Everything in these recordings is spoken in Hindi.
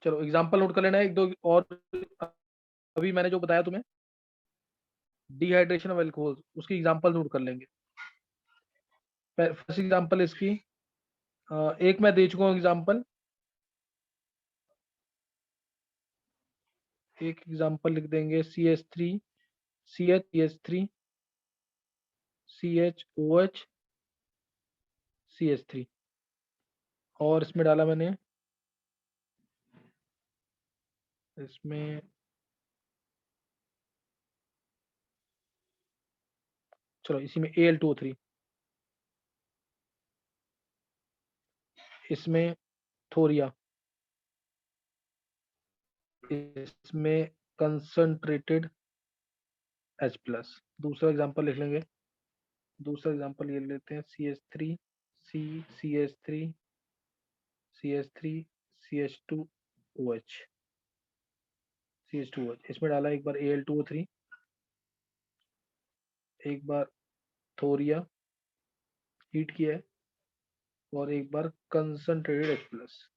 चलो एग्जांपल नोट कर लेना है एक दो और। अभी मैंने जो बताया तुम्हें डिहाइड्रेशन ऑफ एल्कोहल, उसकी एग्जांपल नोट कर लेंगे। फर्स्ट एग्जांपल इसकी एक मैं दे चुका हूँ एग्जांपल। एक एग्जांपल लिख देंगे CH3 CH3 CHOH CH3। और इसमें डाला मैंने, इसमें चलो इसी में Al2O3, इसमें थोरिया, इसमें कंसंट्रेटेड H+। दूसरा एग्जांपल लिख लेंगे। दूसरा एग्जांपल ये लेते हैं CH3 C CH3 CH3 CH2OH CH2OH। इसमें डाला एक बार Al2O3, एक बार थोरिया हीट किया है, और एक बार कंसंट्रेटेड H+।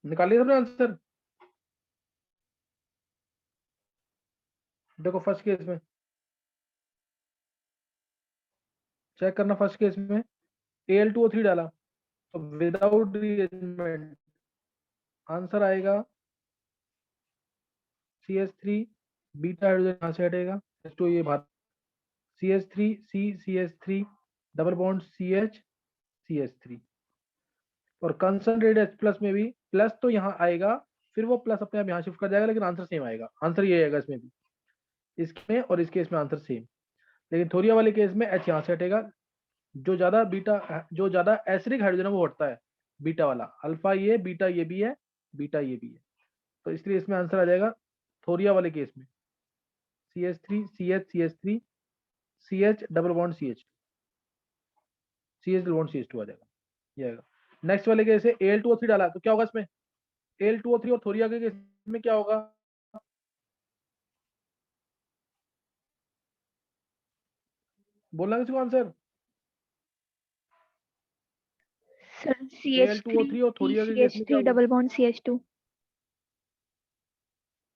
निकाल लिया सबने आंसर? देखो फर्स्ट केस में चेक करना, फर्स्ट केस में Al2O3 डाला तो विदाउट रीअरेंजमेंट आंसर आएगा CH3, बीटा हाइड्रोजन यहाँ से हटेगा, H2 ये बाहर, CH3 CH3 double bond CH और कंसंट्रेटेड H प्लस में भी प्लस तो यहाँ आएगा, फिर वो प्लस अपने आप यहाँ शिफ्ट कर जाएगा, लेकिन आंसर सेम आएगा। आंसर ये आएगा इसमें भी, इसमें और इस केस में आंसर सेम। लेकिन थोरिया वाले केस में H यहाँ से हटेगा, जो ज्यादा एसिडिक हाइड्रोजन है वो हटता है, बीटा वाला, अल्फा ये बीटा ये भी है, बीटा ये भी है, तो इसलिए इसमें आंसर आ जाएगा थोरिया वाले केस में CH3 CH CH double bond CH double bond CH2 आ जाएगा, ये आएगा। नेक्स्ट वाले केस है Al2O3 डाला तो क्या होगा इसमें, Al2O3 और थोरिया के केस में क्या होगा, बोलना किसी को आंसर? सर CH3 Al2O3 और थोरिया के केस में क्या CH3 होगा? Double bond CH2।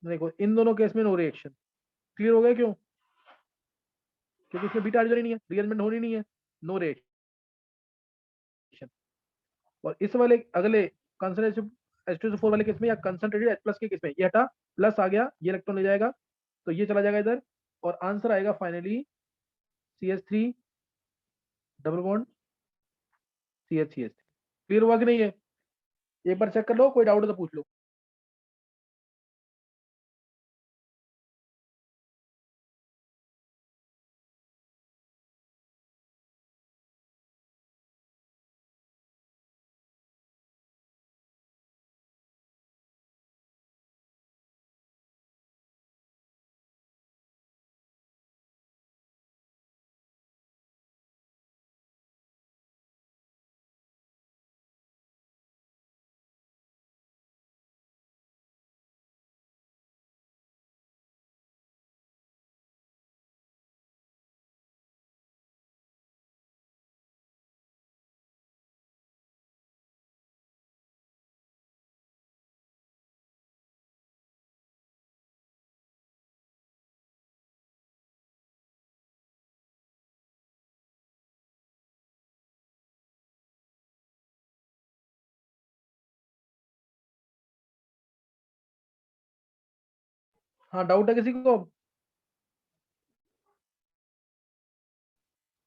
देखो इन दोनों केस में नो रिएक्शन, क्लियर हो गया क्यों? क्योंकि इसमें बीटा हाइड्रोजन ही नहीं है, रिएरेंजमेंट होनी नहीं है, नो रिएक्शन। और इस वाले अगले कंसंट्रेटेड H2SO4 वाले केस में या कंसंट्रेटेड H प्लस के केस में ये हटा, प्लस आ गया, ये इलेक्ट्रॉन ले जाएगा तो ये चला जाएगा इधर, और आंसर आएगा finally CH3 double bond CH। Clear हुआ कि नहीं है? एक बार चेक कर लो, कोई डाउट है तो पूछ लो। हाँ डाउट है किसी को?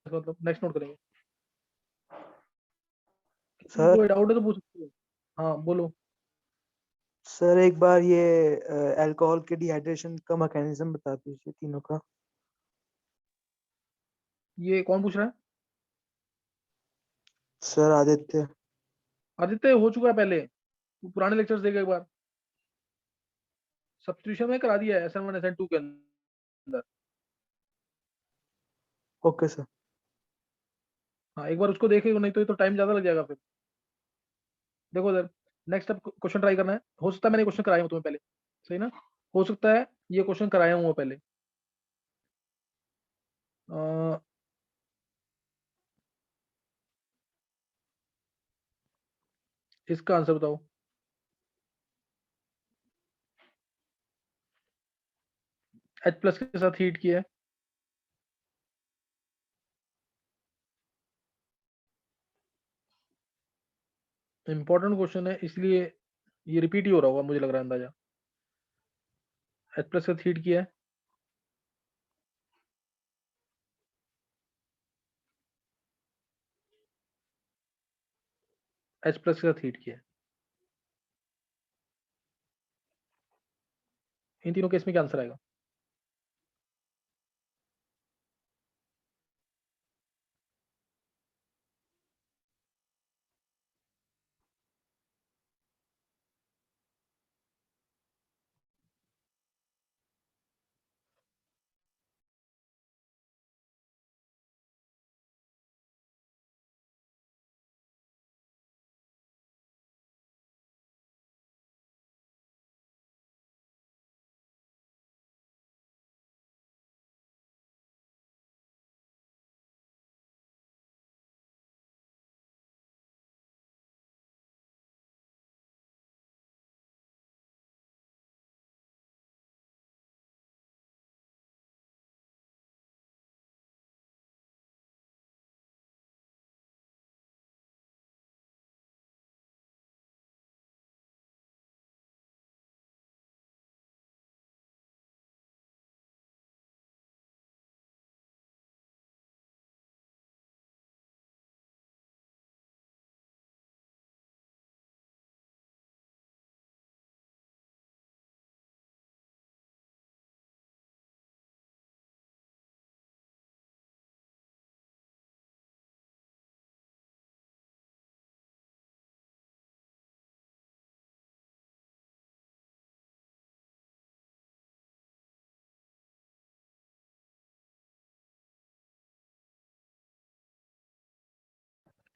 मतलब नेक्स्ट नोट करेंगे, किसी को सर कोई डाउट है तो पूछ सकते हो। हाँ बोलो। सर एक बार ये अल्कोहल के डिहाइड्रेशन का मैकेनिज्म बता दीजिए तीनों का। ये कौन पूछ रहा है? सर आदित्य। आदित्य हो चुका है पहले, तू पुराने लेक्चर्स देगा एक बार, सब्स्टिट्यूशन में करा दिया है SN1 SN2 के अंदर। Okay sir. हाँ एक बार उसको देखेगा, नहीं तो ये तो टाइम ज्यादा लग जाएगा फिर। देखो उधर, नेक्स्ट अब क्वेश्चन ट्राई करना है, हो सकता है मैंने क्वेश्चन कराया हूँ तुम्हें पहले, सही ना? हो सकता है ये क्वेश्चन कराया हूँ पहले। अ, इसका आंसर बताओ। H प्लस के साथ हीट किया है, इंपॉर्टेंट क्वेश्चन है, इसलिए ये रिपीट ही हो रहा होगा, मुझे लग रहा है अंदाजा। H प्लस के साथ हीट किया है, H प्लस के साथ हीट किया है, इन तीनों केस में क्या आंसर आएगा?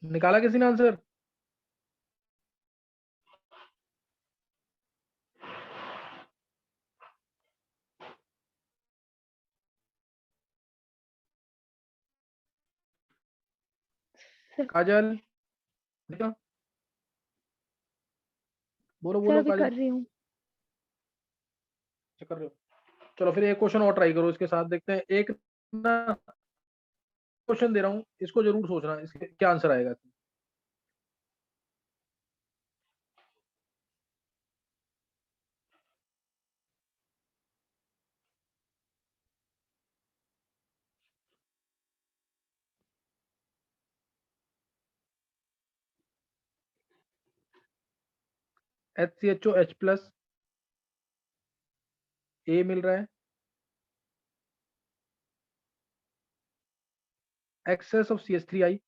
निकाला किसी ने आंसर? सर काजल निका, बोलो सर बोलो अभी काजल। कर रही हूँ। अच्छा, कर रहे हो? चलो फिर एक क्वेश्चन और ट्राई करो इसके साथ, देखते हैं। एक ना क्वेश्चन दे रहा हूँ, इसको जरूर सोचना इसके क्या आंसर आएगा। HCHO H+ A मिल रहा है, excess of CH3I,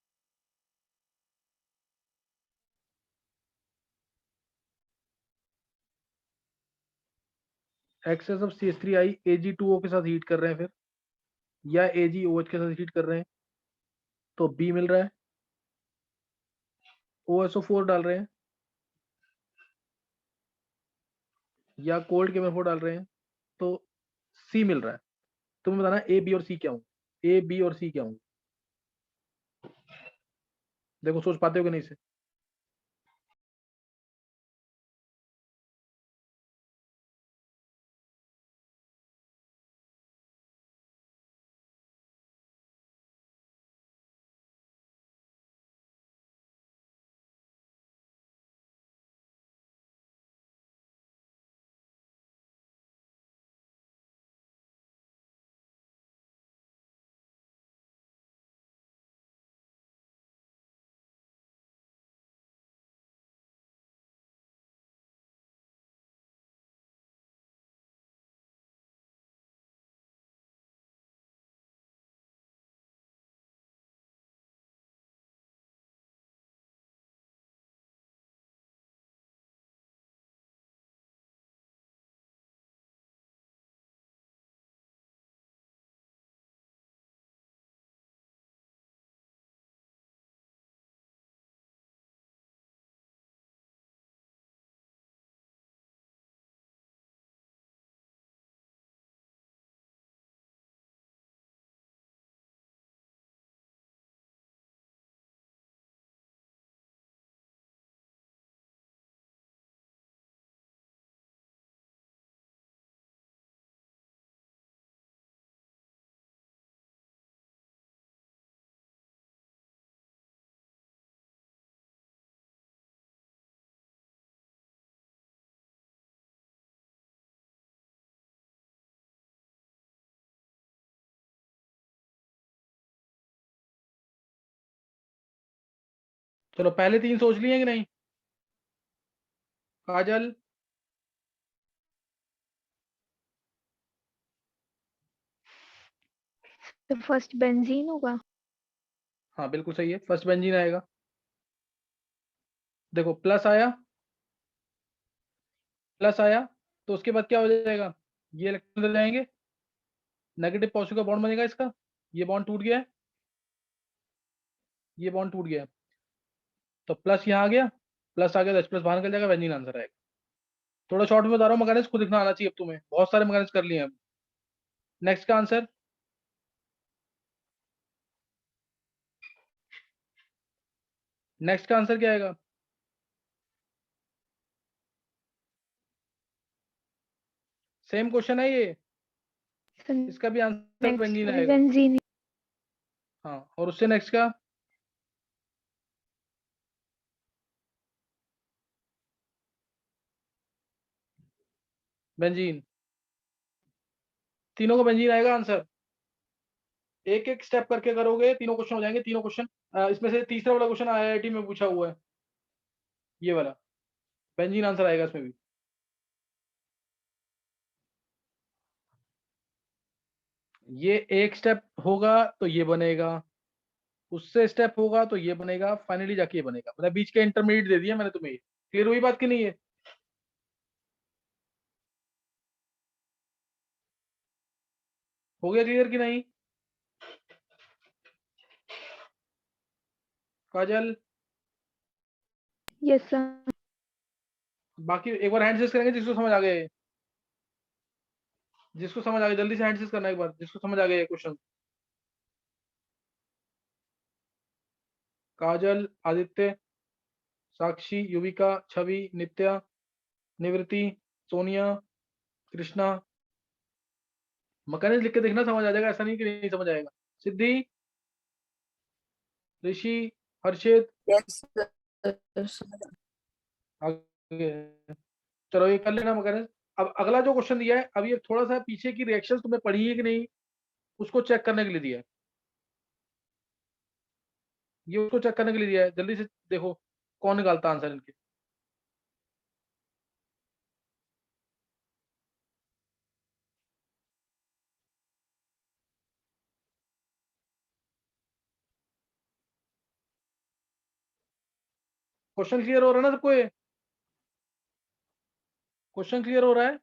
excess of CH3I Ag2O के साथ हीट कर रहे हैं फिर, या AgOH के साथ हीट कर रहे हैं, तो B मिल रहा है। OSO4 डाल रहे हैं या कोल्ड केमोफोर डाल रहे हैं, तो C मिल रहा है। तुम्हें बताना A, B और C क्या होंगे, A, B और C क्या होंगे। देखो सोच पाते हो कि नहीं से? चलो पहले 3 सोच लिए कि नहीं? काजल, तो फर्स्ट बेंजीन होगा। हाँ बिल्कुल सही है, फर्स्ट बेंजीन आएगा। देखो प्लस आया, प्लस आया, तो उसके बाद क्या हो जाएगा, ये इलेक्ट्रॉन चले जाएंगे, नेगेटिव पॉजिटिव का बॉन्ड बनेगा इसका, ये बॉन्ड टूट गया है, ये बॉन्ड टूट गया है, तो प्लस यहाँ आ गया, प्लस आ गया तो H+ बाहर निकल जाएगा, बेंजीन आंसर आएगा। थोड़ा शॉर्ट में बता रहा हूँ, मैकेनिक्स खुद दिखना आना चाहिए अब तुम्हें, बहुत सारे मैकेनिक्स कर लिए हैं। नेक्स्ट का आंसर, नेक्स्ट का आंसर क्या आएगा? सेम क्वेश्चन है ये, इसका भी आंसर नेक्स्ट बेंजीन का भी आएगा। बेंजीन। हाँ, और उससे नेक्स्ट का बेंजीन, तीनों का बेंजीन आएगा आंसर। एक एक स्टेप करके करोगे, तीनों क्वेश्चन हो जाएंगे, तीनों क्वेश्चन। इसमें से तीसरा वाला क्वेश्चन IIT में पूछा हुआ है, ये वाला, बेंजीन आंसर आएगा इसमें भी। ये एक स्टेप होगा तो ये बनेगा, उससे स्टेप होगा तो ये बनेगा, फाइनली जाके ये बनेगा, मतलब बीच के इंटरमीडिएट दे दिया मैंने तुम्हें। क्लियर हुई बात कि नहीं है? हो गया क्लियर कि नहीं? काजल, यस सर। बाकी एक बार हैंड रेस करेंगे जिसको समझ आ गए, जिसको समझ आ गया जल्दी से हैंड रेस करना एक बार, जिसको समझ आ गया क्वेश्चन। काजल, आदित्य, साक्षी, युविका, छवि, नित्या, निवृत्ति, सोनिया, कृष्णा। मैकेनिज्म लिख के देखना, समझ आ जाएगा, ऐसा नहीं कि नहीं समझ आएगा। सिद्धि, ऋषि, हर्षित, यस सर। आगे। चलो ये कर लेना मैकेनिज्म। अब अगला जो क्वेश्चन दिया है, अब ये थोड़ा सा पीछे की रिएक्शंस तुमने पढ़ी है कि नहीं, उसको चेक करने के लिए दिया है। ये उसको चेक करने के लिए दिया है, जल्दी से देखो कौन निकालता आंसर इनके। क्वेश्चन क्लियर हो रहा है ना सबको? ये क्वेश्चन क्लियर हो रहा है?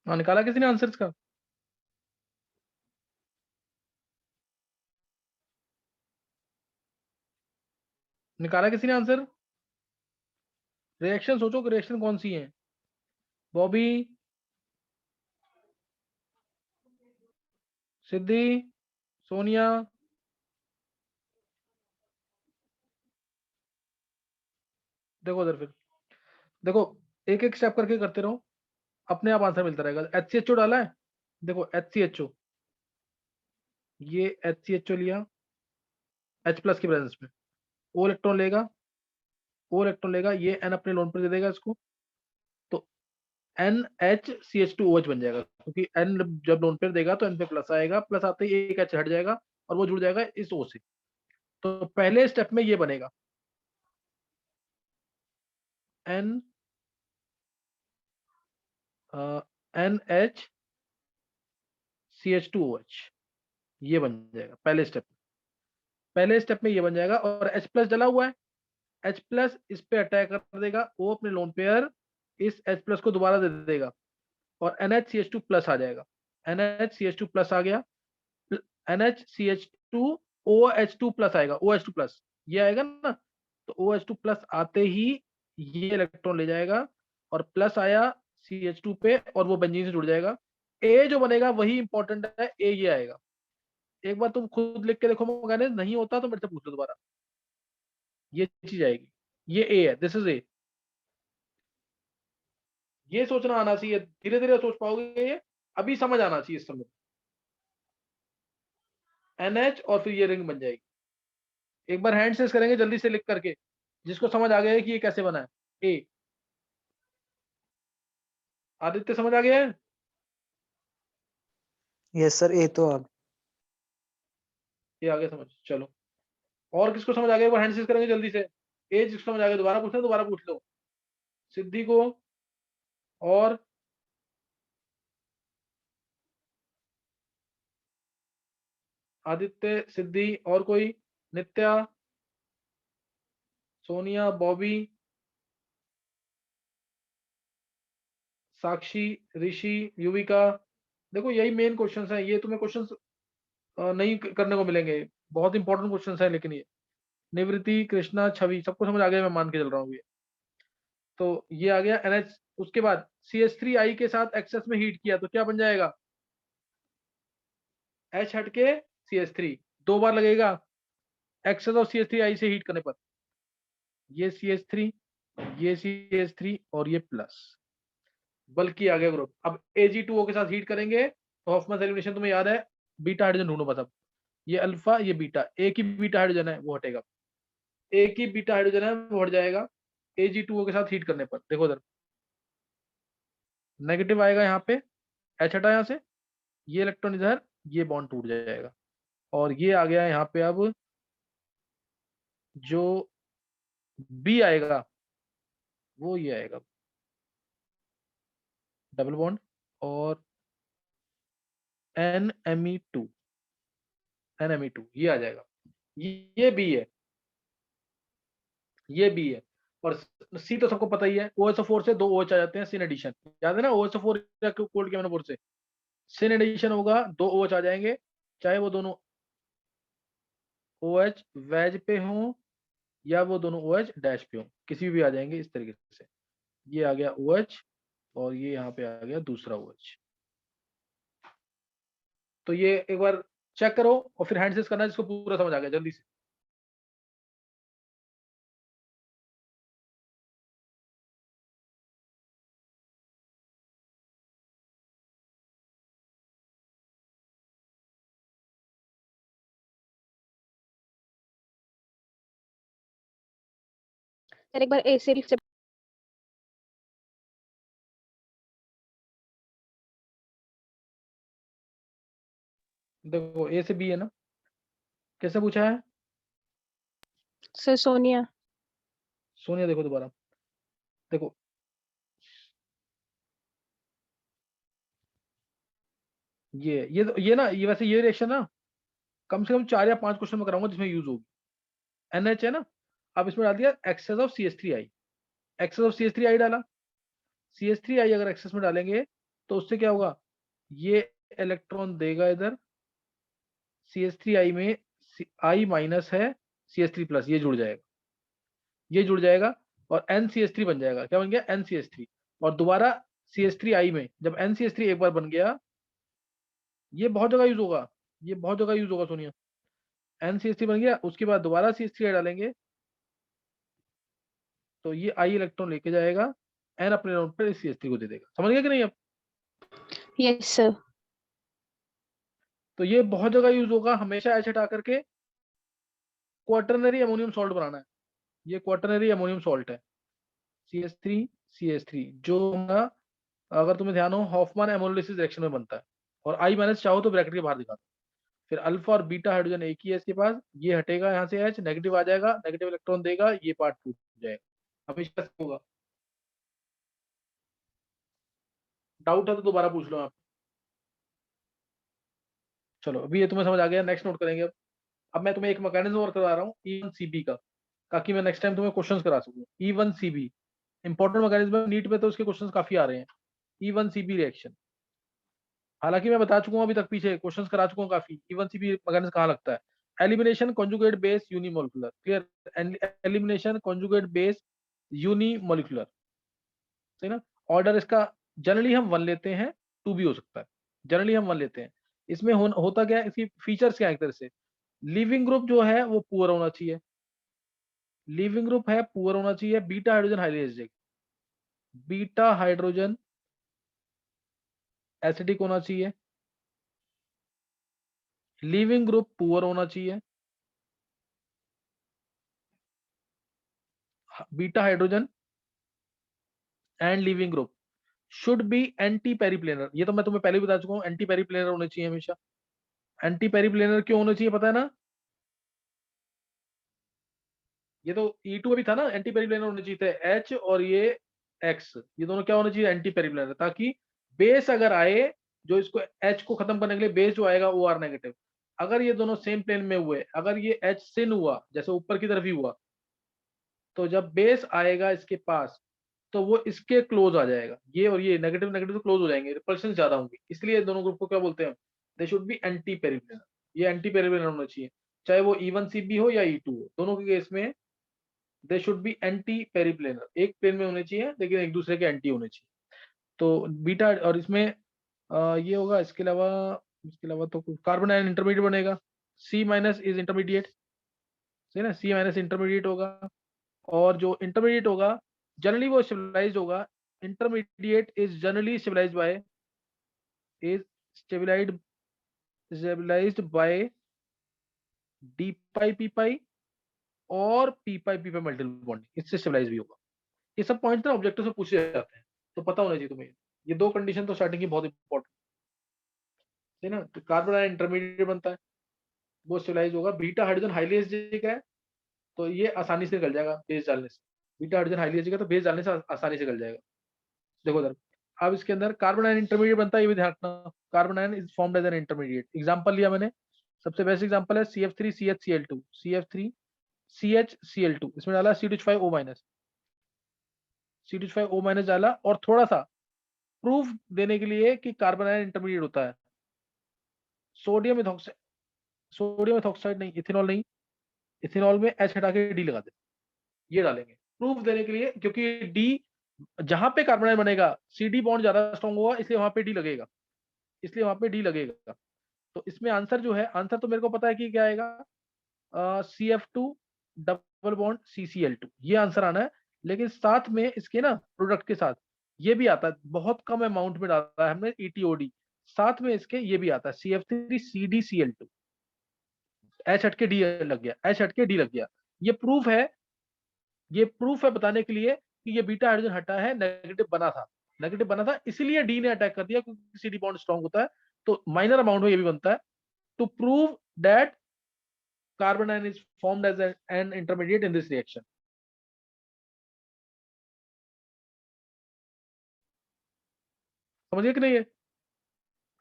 हाँ, निकाला किसी ने आंसर का? निकाला किसी ने आंसर? रिएक्शन सोचो कि रिएक्शन कौन सी है। बॉबी, सिद्धि, सोनिया, देखो उधर फिर। देखो, एक एक स्टेप करके करते रहो, अपने आप आंसर मिलता रहेगा। HCHO डाला है, देखो HCHO, ये HCHO लिया H प्लस की प्रेजेंस में, O इलेक्ट्रॉन लेगा, O इलेक्ट्रॉन लेगा, ये N अपने लोन पर दे देगा इसको, तो NHCH2OH बन जाएगा, क्योंकि N जब लोन पेयर देगा तो N पे प्लस आएगा, प्लस आते ही एक H हट जाएगा और वो जुड़ जाएगा इस O से। तो पहले स्टेप में ये बनेगा N NHCH2OH, ये बन जाएगा पहले स्टेप में। पहले स्टेप में ये बन जाएगा और H प्लस डला हुआ है, H प्लस इस पे अटैक कर देगा, वो अपने लोन पेयर इस H प्लस को दोबारा दे देगा और NHCH2 प्लस आ जाएगा। NHCH2 प्लस आ गया, NHCH2 OH2 प्लस आएगा, OH2 प्लस ये आएगा ना, तो OH2 प्लस आते ही ये इलेक्ट्रॉन ले जाएगा और प्लस आया CH2 पे और वो बेंजीन से जुड़ जाएगा। ए जो बनेगा वही इंपॉर्टेंट है, ए ये आएगा। एक बार तुम खुद लिख के देखो मैंने, नहीं होता तो मेरे से पूछ लो दोबारा, ये चीज आएगी, ये ए है, दिस इज ए। ये सोचना आना चाहिए, धीरे धीरे सोच पाओगे ये, अभी समझ आना चाहिए इस समय। NH और फिर ये रिंग बन जाएगी। एक बार हैंड सेस करेंगे जल्दी से लिख करके, जिसको समझ आ गया है कि ये कैसे बना है। ए, आदित्य समझ आ गया है? यस सर, ए तो आ ये आ गया समझ, चलो। और किसको समझ आ गया, वो हैंड सेस करेंगे जल्दी से। ए जिसको समझ आ गया दोबारा पूछना, दोबारा पूछ लो। सिद्धि को, और आदित्य, सिद्धि, और कोई? नित्या, सोनिया, बॉबी, साक्षी, ऋषि, युविका। देखो यही मेन क्वेश्चंस हैं, ये तुम्हें क्वेश्चंस नहीं करने को मिलेंगे, बहुत इंपॉर्टेंट क्वेश्चंस हैं। लेकिन ये निवृत्ति, कृष्णा, छवि, सबको समझ आ गया, मैं मान के चल रहा हूँ ये। तो ये आ गया NH। उसके बाद CH3I के साथ एक्सेस में हीट किया तो क्या बन जाएगा? H हट के CH3, दो बार लगेगा एक्सेस ऑफ CH3I से हीट करने पर। ये CH3, ये CH3 और ये प्लस, बल्कि आ गया ग्रुप। अब Ag2O के साथ हीट करेंगे तो हॉफमैन एलिमिनेशन तुम्हें याद है, बीटा हाइड्रोजन ढूंढो बस। अब ये अल्फा, ये बीटा, एक ही बीटा हाइड्रोजन है वो हटेगा, एक ही बीटा हाइड्रोजन है वो हट जाएगा Ag2O के साथ हीट करने पर। देखो इधर नेगेटिव आएगा, यहाँ पे H हटा यहाँ से, ये इलेक्ट्रॉन इधर, ये बॉन्ड टूट जाएगा और ये आ गया यहाँ पे। अब जो B आएगा वो ये आएगा, डबल बॉन्ड और NMe2, NMe2 ये आ जाएगा। ये B है, ये B है। और C तो सबको पता ही है, OSO4 से दो OH आ जाते हैं सिन एडिशन, याद है ना? OSO4 या कोल्ड केमिनो से सिन एडिशन होगा, दो OH आ जाएंगे, चाहे वो दोनों OH वेज पे हो या वो दोनों OH डैश पे हो, किसी भी आ जाएंगे इस तरीके से। ये आ गया OH और ये यहाँ पे आ गया दूसरा OH। तो ये एक बार चेक करो और फिर हैंड सेस करना जिसको पूरा समझ आ गया जल्दी से। सर एक बार ए से देखो A से B है ना, कैसे पूछा है? सर सोनिया। सोनिया देखो दोबारा, देखो ये ना, ये वैसे ये रिएक्शन ना कम से कम 4 या 5 क्वेश्चन में कराऊंगा जिसमें यूज होगी। NH है ना, अब इसमें डाल दिया access of CH3I, access of CH3I डाला, CH3I अगर एक्सेस में डालेंगे तो उससे क्या होगा, ये इलेक्ट्रॉन देगा इधर CH3I में, I माइनस है CH3 प्लस, ये जुड़ जाएगा, ये जुड़ जाएगा और NCH3 बन जाएगा। क्या बन गया, NCH3। और दोबारा CH3I में जब NCH3 एक बार बन गया, ये बहुत जगह यूज होगा, ये बहुत जगह यूज होगा सोनिया। NCH3 बन गया, उसके बाद दोबारा CH3 डालेंगे तो ये I इलेक्ट्रॉन लेके जाएगा, N अपने नोड पर CH3 को दे देगा। समझ गया कि नहीं अब? Yes sir. तो ये बहुत जगह यूज होगा, हमेशा H हटा करके क्वाटरनरी अमोनियम सॉल्ट बनाना है। ये क्वाटरनरी अमोनियम सॉल्ट है, CH3 जो होगा, अगर तुम्हें ध्यान हो, हॉफमैन एमोलिसिस रिएक्शन में बनता है। और I माइनस चाहो तो ब्रैकेट के बाहर दिखा दो। फिर अल्फा और बीटा हाइड्रोजन एक ही है इसके पास, ये हटेगा यहाँ से H, नेगेटिव आ जाएगा, नेगेटिव इलेक्ट्रॉन देगा, ये पार्ट टूट जाएगा। हमेशा से होगा। डाउट है तो दोबारा पूछ लो आप। चलो अभी ये तुम्हें समझ आ गया, नेक्स्ट नोट करेंगे। अब मैं तुम्हें एक मैकेनिज्म और करवा रहा हूँ E1CB का, ताकि मैं नेक्स्ट टाइम तुम्हें क्वेश्चंस करा सकूँ। E1CB इंपॉर्टेंट मैकेनिज्म, नीट में तो उसके क्वेश्चंस काफी आ रहे हैं। E1CB रिएक्शन, हालांकि मैं बता चुका हूँ अभी तक, पीछे क्वेश्चंस करा चुका हूँ काफी। E1CB मैकेनिज्म कहाँ लगता है, elimination conjugate base unimolecular, clear, elimination conjugate base unimolecular, सही ना। ऑर्डर इसका जनरली हम 1 लेते हैं, 2 भी हो सकता है, जनरली हम 1 लेते हैं। इसमें होता क्या है, इसकी फीचर्स क्या है, एक तरह से लीविंग ग्रुप जो है वो पुअर होना चाहिए, लीविंग ग्रुप है पुअर होना चाहिए, beta hydrogen highly acidic, beta hydrogen acidic होना चाहिए, लीविंग ग्रुप पुअर होना चाहिए, beta hydrogen and leaving group should be anti periplanar. ये तो मैं तुम्हें पहले भी बता चुका हूँ, एंटी पेरीप्लेनर होने चाहिए हमेशा। एंटी पेरीप्लेनर क्यों होने चाहिए पता है ना, ये तो E2 अभी था ना, एंटी पेरीप्लेनर होने चाहिए थे H, और ये X, ये दोनों क्या होने चाहिए, एंटी पेरीप्लेनर, ताकि बेस अगर आए, जो इसको H को खत्म करने के लिए बेस जो आएगा वो R नेगेटिव, अगर ये दोनों सेम प्लेन में हुए, अगर ये H सिन हुआ जैसे ऊपर की तरफ ही हुआ, तो जब बेस आएगा इसके पास तो वो इसके क्लोज आ जाएगा, ये और ये नेगेटिव नेगेटिव तो क्लोज हो जाएंगे, रिपल्शन ज्यादा होंगी, इसलिए दोनों ग्रुप को क्या बोलते हैं, they should be anti periplanar. ये एंटी पेरीप्लेनर होना चाहिए, चाहे वो E1CB हो या E2 हो, दोनों के केस में they should be anti periplanar, एक प्लेन में होने चाहिए लेकिन एक दूसरे के एंटी होने चाहिए। तो बीटा, और इसमें ये होगा, इसके अलावा तो कार्बन आयन इंटरमीडिएट बनेगा, C माइनस इज इंटरमीडिएट, सही ना, C माइनस इंटरमीडिएट होगा। और जो इंटरमीडिएट होगा जनरली वो स्टेबलाइज्ड होगा, intermediate is generally stabilised by, is stabilised by D pi P pi और P pi P pi multiple bonding, इससे स्टेबलाइज भी होगा। ये सब पॉइंट ना ऑब्जेक्टिव से पूछे जाते हैं, तो पता होना चाहिए तुम्हें। ये 2 कंडीशन तो स्टार्टिंग की बहुत इंपॉर्टेंट है ना। तो कार्बन आयन इंटरमीडिएट बनता है, वो स्टेबलाइज होगा, बीटा हाइड्रोजन हाईली एसिडिक है, तो ये आसानी से गल जाएगा बेस डालने से, बीटा हाइड्रोजन हाईली एसिडिक है तो बेस डालने से आसानी से गल जाएगा। देखो इधर, अब इसके अंदर कार्बन आयन इंटरमीडिएट बनता है, ये भी ध्यान रखना, carbon ion is formed as an intermediate. Example लिया मैंने, सबसे बेस्ट एग्जांपल है CF3CHCl2, CF3CHCl2, इसमें डाला C2H5O माइनस, C2H5O माइनस डाला, और थोड़ा सा प्रूफ देने के लिए कि कार्बन आयन इंटरमीडिएट होता है, सोडियम इथॉक्साइड नहीं, इथेनॉल नहीं, इथेनॉल में H हटा के D लगा दे, ये डालेंगे प्रूफ देने के लिए, क्योंकि D जहां पे कार्बन आयन बनेगा CD बॉन्ड ज्यादा स्ट्रॉन्ग होगा, इसलिए वहां पे D लगेगा, इसलिए वहां पे D लगेगा। तो इसमें आंसर जो है, आंसर तो मेरे को पता है कि क्या आएगा, CF2 डबल बॉन्ड CCl2, ये आंसर आना है। लेकिन साथ में इसके ना प्रोडक्ट के साथ ये भी आता है, बहुत कम अमाउंट में डाला है हमने ETOD, साथ में इसके ये भी आता है CF3CDCl2, H हट के D लग गया, H हट के D लग गया। ये प्रूफ है, ये प्रूफ है बताने के लिए कि ये बीटा हाइड्रोजन हटा है, नेगेटिव बना था, नेगेटिव बना था, इसलिए डी ने अटैक कर दिया, क्योंकि CD बॉन्ड स्ट्रॉन्ग होता है, तो माइनर अमाउंट में ये भी बनता है, to prove that carbon ion is formed as an intermediate in this reaction. समझिए कि नहीं है।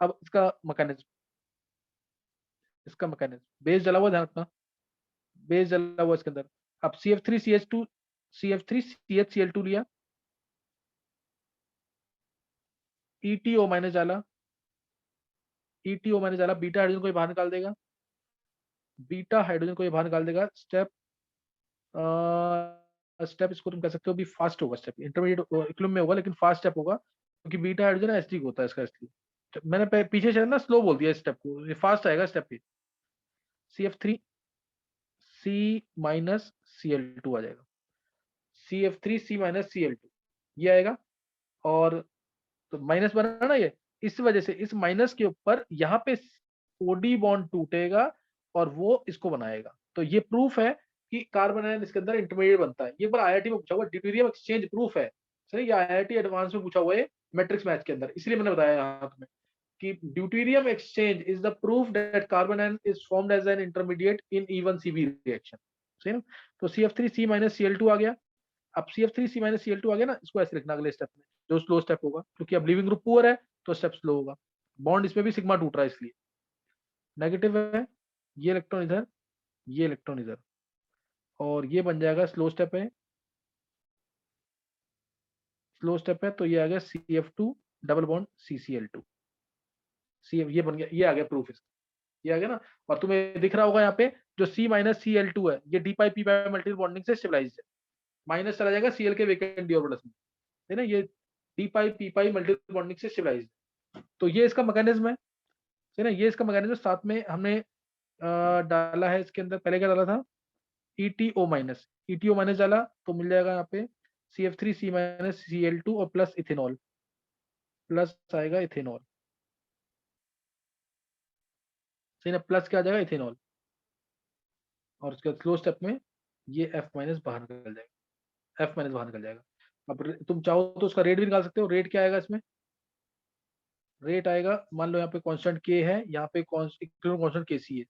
अब इसका मैकेनिज्म बेस जला हुआ, ध्यान रखना, बेस जला हुआ इसके अंदर। अब CF3CH2 CF3CHCl2 लिया, ETO माइनस डाला, ETO माइनस डाला, बीटा हाइड्रोजन को ये बाहर निकाल देगा, बीटा हाइड्रोजन को ये बाहर निकाल देगा। स्टेप स्टेप इसको तुम कह सकते हो भी फास्ट होगा, स्टेप इंटरमीडिएट इक्विलिब्रियम में होगा लेकिन फास्ट स्टेप होगा, क्योंकि बीटा हाइड्रोजन एसिडिक होता है इसका, इसलिए मैंने पीछे शायद ना स्लो बोल दिया इस स्टेप को, ये फास्ट आएगा स्टेप पे। CF3 C माइनस Cl2 आ जाएगा, CF3 C माइनस Cl2 ये आएगा, और तो माइनस बना ना ये, इस वजह से इस माइनस के ऊपर यहाँ पे OD बॉन्ड टूटेगा और वो इसको बनाएगा। तो ये प्रूफ है कि कार्बन आयन इसके अंदर इंटरमीडिएट बनता है। ये बार IIT में पूछा हुआ, ड्यूटेरियम एक्सचेंज प्रूफ है सही, ये IIT एडवांस में पूछा हुआ है मैट्रिक्स मैथ के अंदर, इसलिए मैंने बताया यहाँ तुम्हें कि deuterium exchange is the proof that carbon ion is formed as an intermediate in E1CB reaction, सही ना। तो CF3C माइनस Cl2 आ गया। अब CF3C माइनस Cl2 आ गया ना, इसको ऐसे लिखना अगले स्टेप में, जो स्लो स्टेप होगा, क्योंकि अब लिविंग ग्रुप पुअर है तो स्टेप स्लो होगा, बॉन्ड इसमें भी सिग्मा टूट रहा है इसलिए नेगेटिव है, ये इलेक्ट्रॉन इधर, ये इलेक्ट्रॉन इधर, और ये बन जाएगा स्लो स्टेप है, स्लो स्टेप है, तो ये आ गया CF2 double bond CCl2, CF ये बन गया, ये आ गया प्रूफ इसका, ये आ गया ना। और तुम्हें दिख रहा होगा यहाँ पे जो C माइनस Cl2 है, ये D pi P pi multiple bonding से स्टेबलाइज्ड है, माइनस चला जाएगा Cl के वेकेंट डी ऑर्बिटल्स में, है ना, ये D pi P pi multiple bonding से स्टेबलाइज्ड है। तो ये इसका मैकेनिज्म है ना, ये इसका मैकेनिज्म। साथ में हमने डाला है इसके अंदर, पहले क्या डाला था, ETO माइनस डाला, तो मिल जाएगा यहाँ पे CF3C माइनस Cl2 और प्लस इथेनॉल, प्लस आएगा इथेनॉल, सही ना, प्लस क्या आ जाएगा इथेनॉल, और उसके बाद स्लो स्टेप में ये F माइनस बाहर निकल जाएगा, F माइनस बाहर निकल जाएगा। अब तुम चाहो तो उसका रेट भी निकाल सकते हो, रेट क्या आएगा इसमें, रेट आएगा, मान लो यहाँ पे कांस्टेंट K है, यहाँ पे कांस्टेंट Kc है,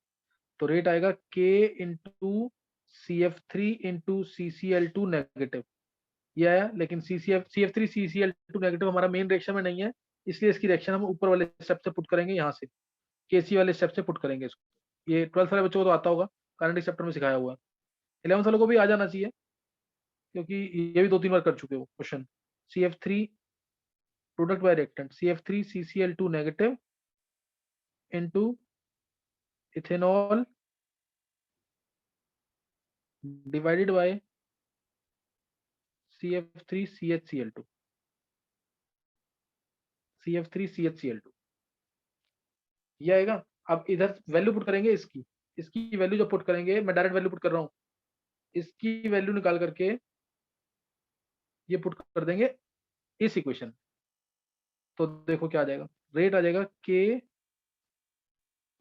तो रेट आएगा K into CF3 into CCl2 negative, ये आया। लेकिन CF3 CCl2 नेगेटिव हमारा मेन रिएक्शन में नहीं है, इसलिए इसकी रिएक्शन हम ऊपर वाले स्टेप से पुट करेंगे, यहाँ से KC वाले स्टेप से पुट करेंगे इसको। ये 12th वाले बच्चों को तो आता होगा, करंट चैप्टर में सिखाया हुआ है, 11th वालों को भी आ जाना चाहिए, क्योंकि ये भी 2-3 बार कर चुके हो question. CF3 product bye reactant, CF3 CCl2 negative into ethanol divided by CF3 CHCl2, CF3 CHCl2 ये आएगा। अब इधर वैल्यू पुट करेंगे इसकी, इसकी वैल्यू जो पुट करेंगे, मैं डायरेक्ट वैल्यू पुट कर रहा हूँ, इसकी वैल्यू निकाल करके ये पुट कर देंगे इस इक्वेशन, तो देखो क्या आ जाएगा, रेट आ जाएगा K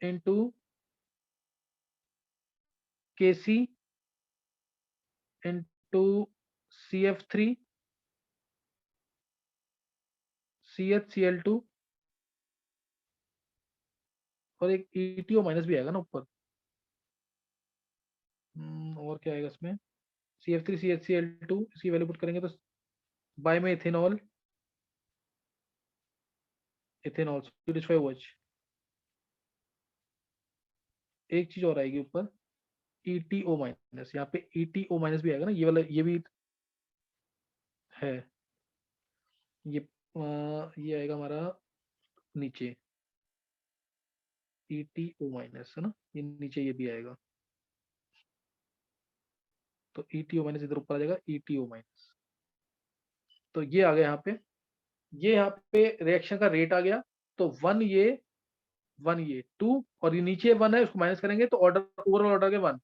into KC into CF3 CHCl2 और एक ETO माइनस भी आएगा ना ऊपर, और क्या आएगा इसमें, CF3 CHCl2 इसकी वैल्यू पुट करेंगे तो बाय में इथेनॉल, इथेनॉल H, एक चीज और आएगी ऊपर ETO माइनस, यहाँ पे ETO माइनस भी आएगा ना, ये वाला ये भी है, ये आएगा हमारा नीचे ETO माइनस, है ना, ये नीचे ये भी आएगा, तो ETO माइनस इधर ऊपर आ जाएगा ETO माइनस, तो ये आ गया यहाँ पे, ये यहाँ पे रिएक्शन का रेट आ गया, तो 1 ये 2 और ये नीचे 1 है, उसको माइनस करेंगे तो ऑर्डर, ओवरऑल ऑर्डर के 1,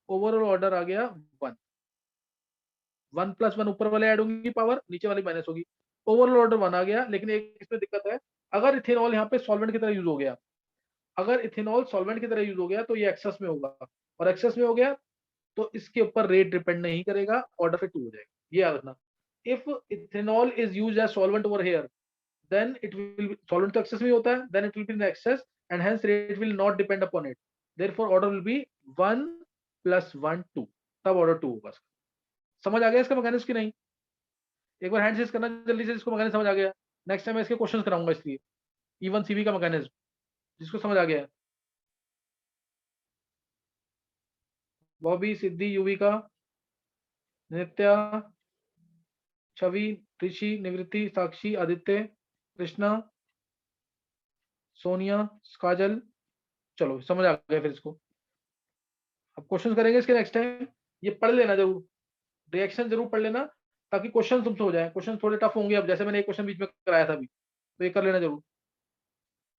ओवरऑल ऑर्डर आ गया 1, 1 प्लस 1 ऊपर वाले ऐड होंगी पावर, नीचे वाली माइनस होगी, ओवरऑल ऑर्डर 1 आ गया। लेकिन एक इसमें दिक्कत है, अगर इथेनॉल यहाँ पे सॉल्वेंट की तरह यूज हो गया, अगर इथेनॉल सॉल्वेंट की तरह यूज हो गया तो ये एक्सेस में होगा, और एक्सेस में हो गया तो इसके ऊपर रेट डिपेंड नहीं करेगा, ऑर्डर पे 2 हो जाएगा, ये याद रखना। If ethanol is used as solvent over here, then it will be, solvent तो excess में होता है, then it will be in excess and hence rate will not depend upon it, therefore order will be 1 plus 1 2, तब ऑर्डर 2 होगा। समझ आ गया इसका मैकेनिज्म की नहीं, एक बार हैंड सीज करना जल्दी से, इसको मैकेनिज्म समझ आ गया, नेक्स्ट टाइम मैं इसके क्वेश्चंस कराऊंगा, इसलिए E1CB का मैकेनिज्म जिसको समझ आ गया है, बॉबी, सिद्धि, युविका, नित्या, छवि, ऋषि, निवृत्ति, साक्षी, आदित्य, कृष्णा, सोनिया, काजल, चलो समझ आ गया फिर इसको। अब क्वेश्चन करेंगे इसके नेक्स्ट टाइम, ये पढ़ लेना जरूर, रिएक्शन जरूर पढ़ लेना ताकि क्वेश्चन तुमसे हो जाए। क्वेश्चन थोड़े टफ होंगे, अब जैसे मैंने एक क्वेश्चन बीच में कराया था अभी, तो ये कर लेना जरूर।